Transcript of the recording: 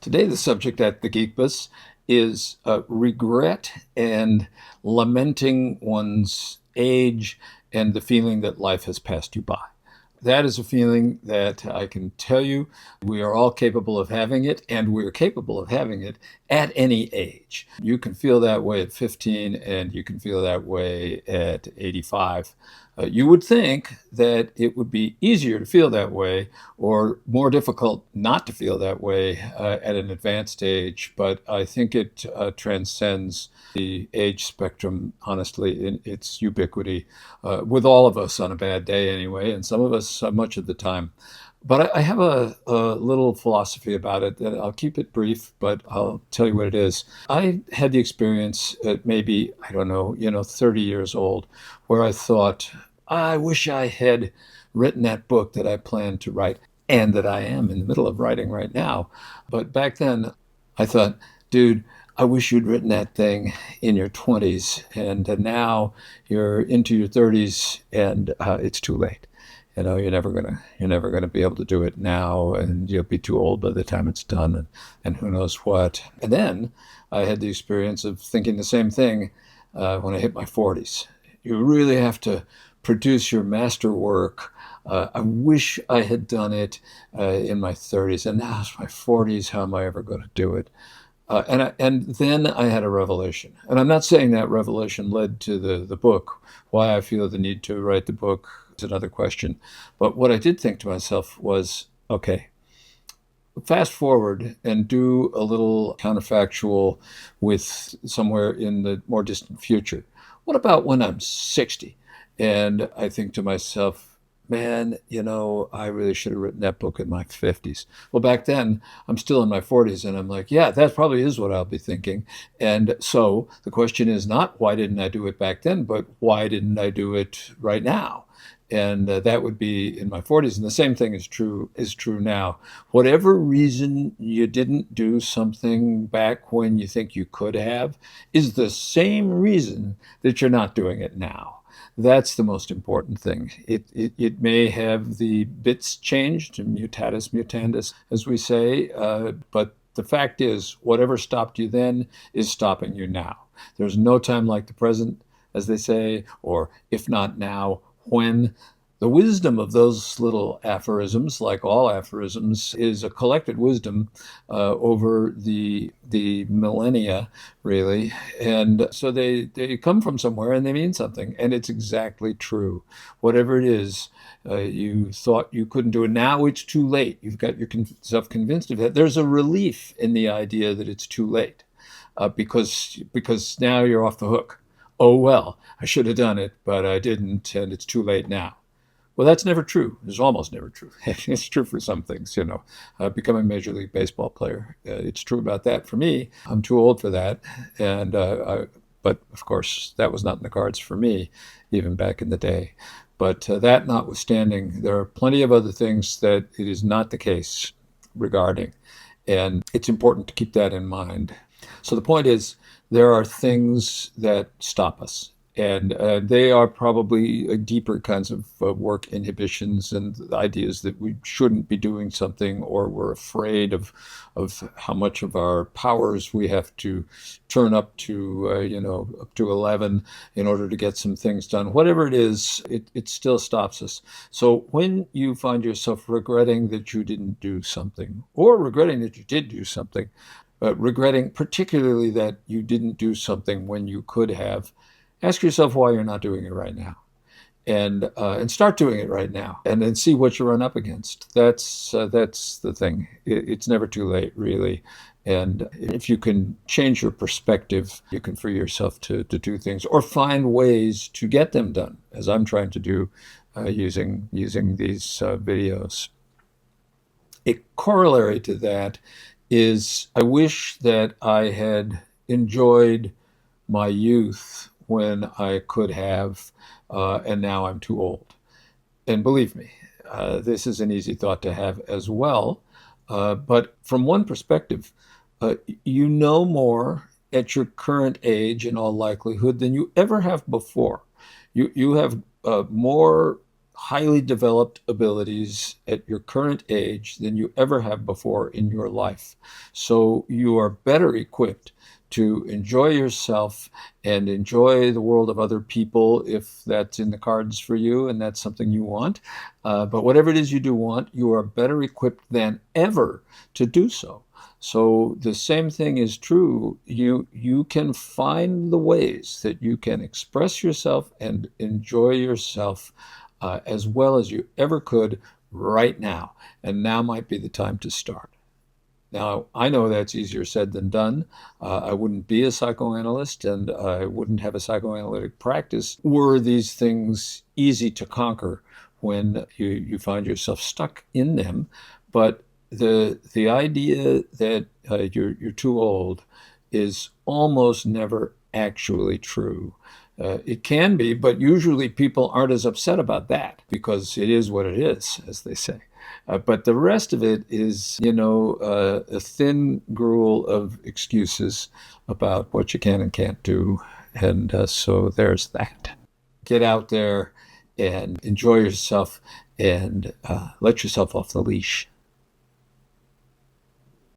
Today, the subject at the Geek Bus is regret and lamenting one's age and the feeling that life has passed you by. That is a feeling that I can tell you we are all capable of having it, and we're capable of having it at any age. You can feel that way at 15, and you can feel that way at 85. You would think that it would be easier to feel that way or more difficult not to feel that way at an advanced age, but I think it transcends the age spectrum, honestly, in its ubiquity, with all of us on a bad day anyway, and some of us much of the time. But I have a little philosophy about it that I'll keep it brief, but I'll tell you what it is. I had the experience at maybe, I don't know, 30 years old, where I thought, I wish I had written that book that I planned to write and that I am in the middle of writing right now. But back then, I thought, dude, I wish you'd written that thing in your 20s, and now you're into your 30s, and it's too late. You're never gonna be able to do it now, and you'll be too old by the time it's done, and who knows what. And then I had the experience of thinking the same thing when I hit my 40s. You really have to produce your masterwork. I wish I had done it in my 30s, and now it's my 40s. How am I ever going to do it? And then I had a revelation. And I'm not saying that revelation led to the book. Why I feel the need to write the book is another question. But what I did think to myself was, okay, fast forward and do a little counterfactual with somewhere in the more distant future. What about when I'm 60? And I think to myself, man, I really should have written that book in my 50s. Well, back then, I'm still in my 40s, and I'm like, yeah, that probably is what I'll be thinking. And so the question is not why didn't I do it back then, but why didn't I do it right now? And that would be in my 40s. And the same thing is true now. Whatever reason you didn't do something back when you think you could have is the same reason that you're not doing it now. That's the most important thing. It may have the bits changed, mutatis mutandis, as we say, but the fact is, whatever stopped you then is stopping you now. There's no time like the present, as they say, or if not now, when. The wisdom of those little aphorisms, like all aphorisms, is a collected wisdom over the millennia, really. And so they come from somewhere and they mean something. And it's exactly true. Whatever it is, you thought you couldn't do it. Now it's too late. You've got yourself convinced of that. There's a relief in the idea that it's too late because now you're off the hook. Oh, well, I should have done it, but I didn't, and it's too late now. Well, that's never true. It's almost never true. It's true for some things, becoming a Major League Baseball player. It's true about that for me. I'm too old for that. But of course, that was not in the cards for me, even back in the day. But that notwithstanding, there are plenty of other things that it is not the case regarding. And it's important to keep that in mind. So the point is, there are things that stop us. And they are probably deeper kinds of work inhibitions and ideas that we shouldn't be doing something, or we're afraid of how much of our powers we have to turn up to, up to 11 in order to get some things done. Whatever it is, it still stops us. So when you find yourself regretting that you didn't do something, or regretting that you did do something, regretting particularly that you didn't do something when you could have, ask yourself why you're not doing it right now, and start doing it right now, and then see what you run up against. That's the thing. It's never too late, really. And if you can change your perspective, you can free yourself to do things or find ways to get them done, as I'm trying to do using these videos. A corollary to that is I wish that I had enjoyed my youth when I could have, and now I'm too old. And believe me, this is an easy thought to have as well. But from one perspective, you know more at your current age in all likelihood than you ever have before. You have more highly developed abilities at your current age than you ever have before in your life. So you are better equipped to enjoy yourself and enjoy the world of other people if that's in the cards for you and that's something you want. But whatever it is you do want, you are better equipped than ever to do so. So the same thing is true. You can find the ways that you can express yourself and enjoy yourself as well as you ever could right now. And now might be the time to start. Now, I know that's easier said than done. I wouldn't be a psychoanalyst and I wouldn't have a psychoanalytic practice were these things easy to conquer when you find yourself stuck in them. But the idea that you're too old is almost never actually true. It can be, but usually people aren't as upset about that because it is what it is, as they say. But the rest of it is, a thin gruel of excuses about what you can and can't do. And so there's that. Get out there and enjoy yourself and let yourself off the leash.